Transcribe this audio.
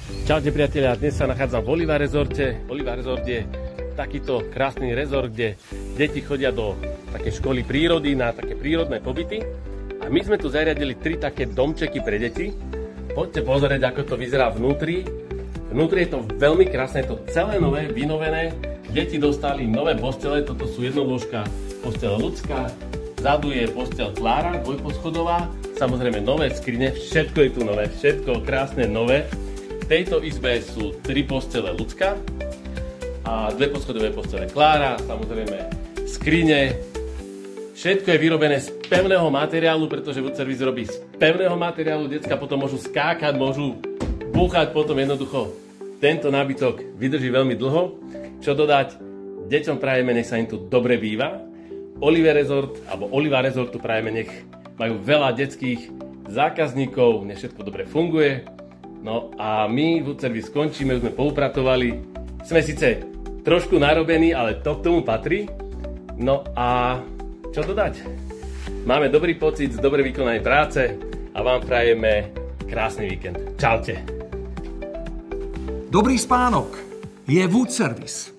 Čaute priatelia, dnes sa nachádzam v Oliva Resorte. Oliva Resort je takýto krásny rezort, kde deti chodia do také školy prírody na také prírodné pobyty. A my sme tu zariadili 3 také domčeky pre deti. Poďte pozrieť, ako to vyzerá vnútri. Vnútri je to veľmi krásne, je to celé nové, vynovené. Deti dostali nové postele, toto sú jednolôžka postele ľudská. Vzadu je posteľ Klára, dvojposchodová. Samozrejme nové skrine, všetko je tu nové, všetko krásne nové. V tejto izbe sú 3 postele ľudská a 2 poschodové postele Klára, samozrejme skrine. Všetko je vyrobené z pevného materiálu, pretože Wood Service robí z pevného materiálu. Decká potom môžu skákať, môžu búchať potom jednoducho. Tento nábytok vydrží veľmi dlho. Čo dodať? Deťom prajeme, nech sa im tu dobre býva. Oliva Resortu prajeme, nech majú veľa detských zákazníkov, nech všetko dobre funguje. No a my Wood Service skončíme, už sme poupratovali. Sme síce trošku narobení, ale to k tomu patrí. No a čo dodať? Máme dobrý pocit z dobre vykonanej práce a vám prajeme krásny víkend. Čaute. Dobrý spánok je Wood Service.